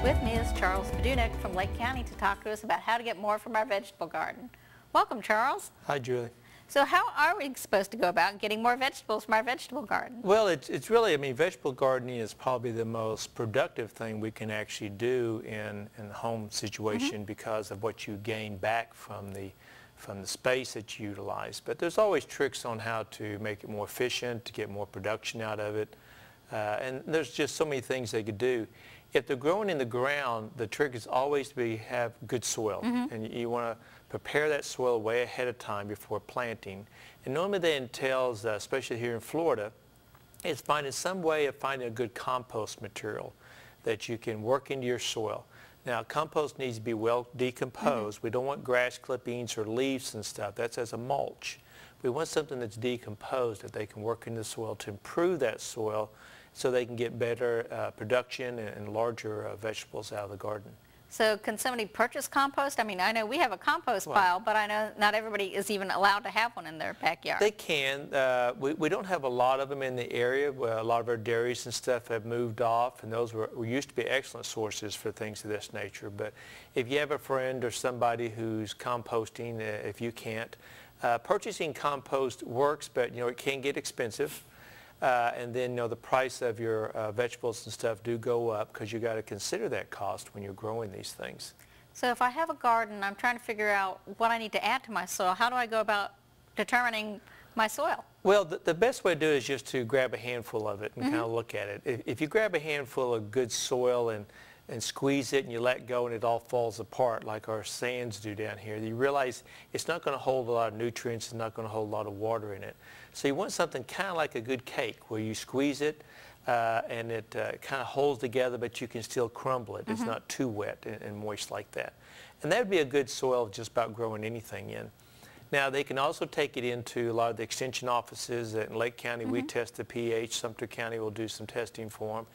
With me is Charles Padunik from Lake County to talk to us about how to get more from our vegetable garden. Welcome, Charles. Hi, Julie. So how are we supposed to go about getting more vegetables from our vegetable garden? Well, it's really, vegetable gardening is probably the most productive thing we can actually do in the home situation because of what you gain back from the space that you utilize. But there's always tricks on how to make it more efficient, to get more production out of it. And there's just so many things they could do. If they're growing in the ground, the trick is always to have good soil. And you want to prepare that soil way ahead of time before planting. And normally that entails, especially here in Florida, is finding some way of finding a good compost material that you can work into your soil. Now, compost needs to be well decomposed. We don't want grass clippings or leaves and stuff. That's as a mulch. We want something that's decomposed that they can work in the soil to improve that soil so they can get better production and larger vegetables out of the garden. So can somebody purchase compost? I know we have a compost pile, but I know not everybody is even allowed to have one in their backyard. They can. We don't have a lot of them in the area. A lot of our dairies and stuff have moved off, and those were used to be excellent sources for things of this nature. But if you have a friend or somebody who's composting, if you can't, purchasing compost works, but it can get expensive. And then the price of your vegetables and stuff do go up because you got to consider that cost when you're growing these things. So if I have a garden, I'm trying to figure out what I need to add to my soil. How do I go about determining my soil? Well, the best way to do it is just to grab a handful of it and kind of look at it. If you grab a handful of good soil and squeeze it and you let go and it all falls apart like our sands do down here, you realize it's not going to hold a lot of nutrients, it's not going to hold a lot of water in it. So you want something kind of like a good cake where you squeeze it and it kind of holds together, but you can still crumble it. It's not too wet and moist like that. And that would be a good soil just about growing anything in. Now, they can also take it into a lot of the extension offices. In Lake County, we test the pH. Sumter County will do some testing for them.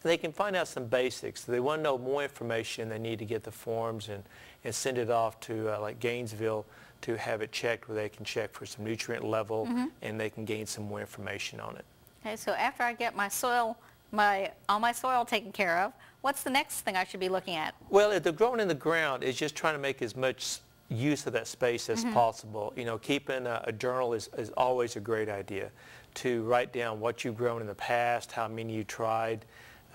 And they can find out some basics. If they want to know more information, they need to get the forms and send it off to like Gainesville to have it checked where they can check for some nutrient level and they can gain some more information on it. Okay, so after I get my soil, all my soil taken care of, what's the next thing I should be looking at? Well, if they're growing in the ground, it's just trying to make as much use of that space as possible. Keeping a journal is always a great idea to write down what you've grown in the past, how many you tried.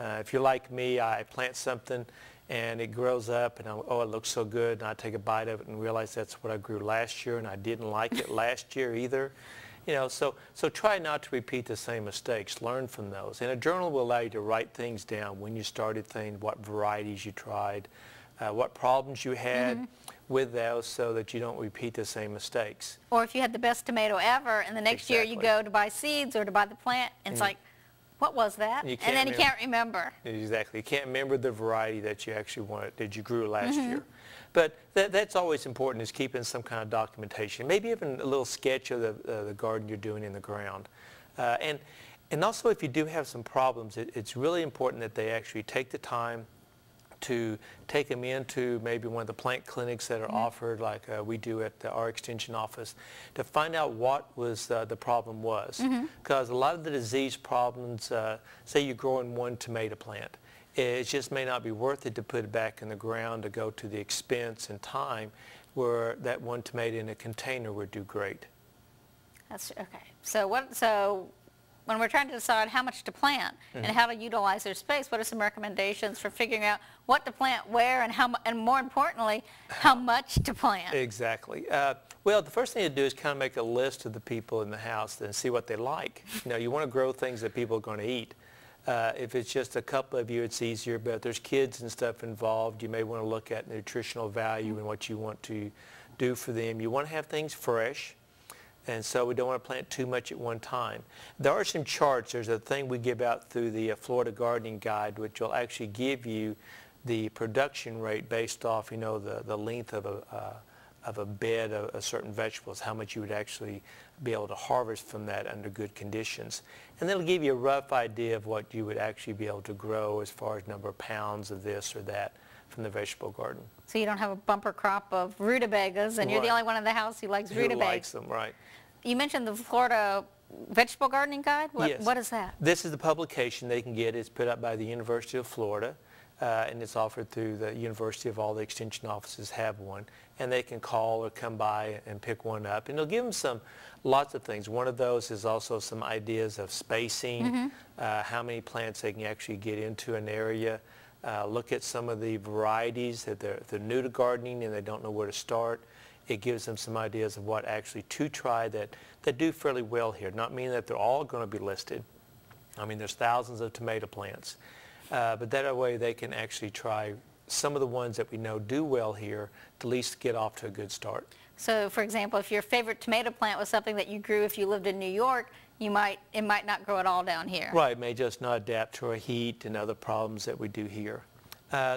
If you're like me, I plant something and it grows up and oh, it looks so good, and I take a bite of it and realize that's what I grew last year and I didn't like it last year either. So try not to repeat the same mistakes. Learn from those. And a journal will allow you to write things down, when you started things, what varieties you tried, what problems you had with those so that you don't repeat the same mistakes. Or if you had the best tomato ever and the next year you go to buy seeds or to buy the plant and it's like, what was that? And then you can't remember. Exactly. You can't remember the variety that you actually wanted, that you grew last year. But that's always important, is keeping some kind of documentation. Maybe even a little sketch of the garden you're doing in the ground. And also, if you do have some problems, it's really important that they actually take the time to take them into maybe one of the plant clinics that are offered, like we do at our extension office, to find out what was the problem was. Because a lot of the disease problems, say you're growing one tomato plant, it just may not be worth it to put it back in the ground to go to the expense and time where that one tomato in a container would do great. That's okay. So when we're trying to decide how much to plant and how to utilize their space, what are some recommendations for figuring out what to plant where and more importantly, how much to plant? Exactly. Well, the first thing to do is kind of make a list of the people in the house and see what they like. You want to grow things that people are going to eat. If it's just a couple of you, it's easier, but if there's kids and stuff involved, you may want to look at nutritional value and what you want to do for them. You want to have things fresh. And so we don't want to plant too much at one time. There are some charts. There's a thing we give out through the Florida Gardening Guide, which will actually give you the production rate based off, the length of a bed of certain vegetables, how much you would actually be able to harvest from that under good conditions. And that'll give you a rough idea of what you would actually be able to grow as far as number of pounds of this or that from the vegetable garden. So you don't have a bumper crop of rutabagas, and you're the only one in the house who likes rutabagas. Who likes them, right. You mentioned the Florida Vegetable Gardening Guide? Yes. What is that? This is the publication they can get. It's put out by the University of Florida. and it's offered through the university. Of all the extension offices have one, and they can call or come by and pick one up, and it'll give them lots of things. One of those is also some ideas of spacing, how many plants they can actually get into an area. Look at some of the varieties that they're new to gardening and they don't know where to start. It gives them some ideas of what actually to try that do fairly well here. Not meaning that they're all going to be listed. I mean, there's thousands of tomato plants. But that way they can actually try some of the ones that we know do well here to at least get off to a good start. So, for example, if your favorite tomato plant was something that you grew if you lived in New York, it might not grow at all down here. Right, it may just not adapt to our heat and other problems that we do here.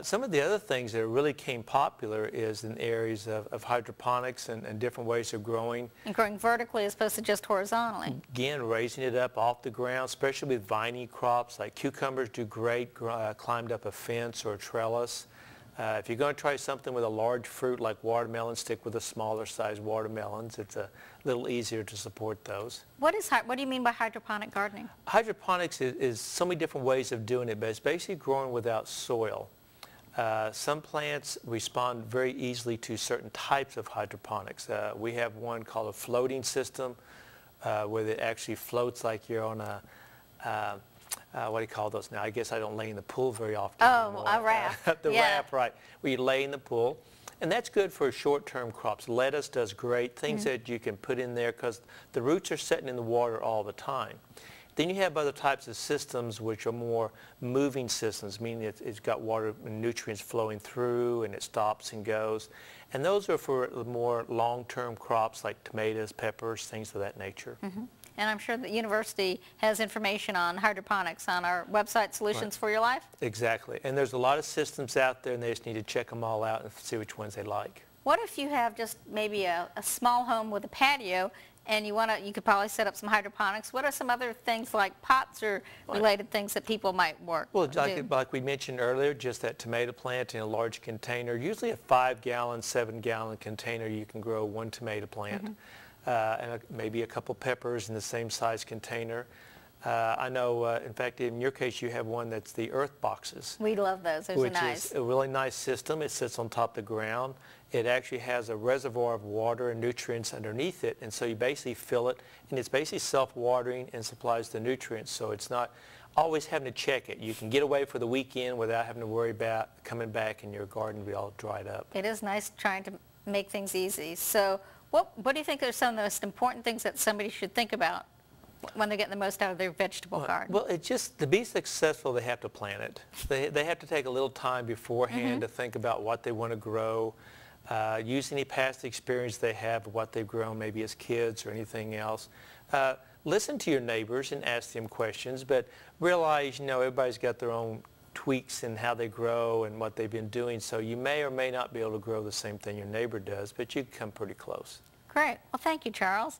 Some of the other things that really came popular is in areas of hydroponics and different ways of growing. And growing vertically as opposed to just horizontally. Again, raising it up off the ground, especially with viney crops like cucumbers do great climbed up a fence or a trellis. If you're going to try something with a large fruit like watermelon, stick with the smaller size watermelons. It's a little easier to support those. What do you mean by hydroponic gardening? Hydroponics is so many different ways of doing it, but it's basically growing without soil. Some plants respond very easily to certain types of hydroponics. We have one called a floating system where it actually floats like you're on a what do you call those now? I guess I don't lay in the pool very often. Oh, a raft. The raft, right. Where you lay in the pool. And that's good for short-term crops. Lettuce does great. Things that you can put in there because the roots are setting in the water all the time. Then you have other types of systems which are more moving systems, meaning it's got water and nutrients flowing through and it stops and goes. And those are for more long-term crops like tomatoes, peppers, things of that nature. And I'm sure the university has information on hydroponics on our website, Solutions for Your Life. Exactly. And there's a lot of systems out there and they just need to check them all out and see which ones they like. What if you have just maybe a small home with a patio and you could probably set up some hydroponics? What are some other things like pots or related things that people might work? Well, like we mentioned earlier, just that tomato plant in a large container, usually a 5-gallon, 7-gallon container, you can grow one tomato plant. And maybe a couple peppers in the same size container. I know, in fact, in your case, you have one that's the earth boxes. We love those. Those are nice. Which is a really nice system. It sits on top of the ground. It actually has a reservoir of water and nutrients underneath it, and so you basically fill it, and it's basically self-watering and supplies the nutrients, so it's not always having to check it. You can get away for the weekend without having to worry about coming back and your garden will be all dried up. It is nice trying to make things easy. So what do you think are some of the most important things that somebody should think about when they're getting the most out of their vegetable garden? Well, to be successful, they have to plant it. They have to take a little time beforehand to think about what they want to grow, use any past experience they have of what they've grown, maybe as kids or anything else. Listen to your neighbors and ask them questions, but realize, everybody's got their own tweaks in how they grow and what they've been doing, so you may or may not be able to grow the same thing your neighbor does, but you can come pretty close. Great. Well, thank you, Charles.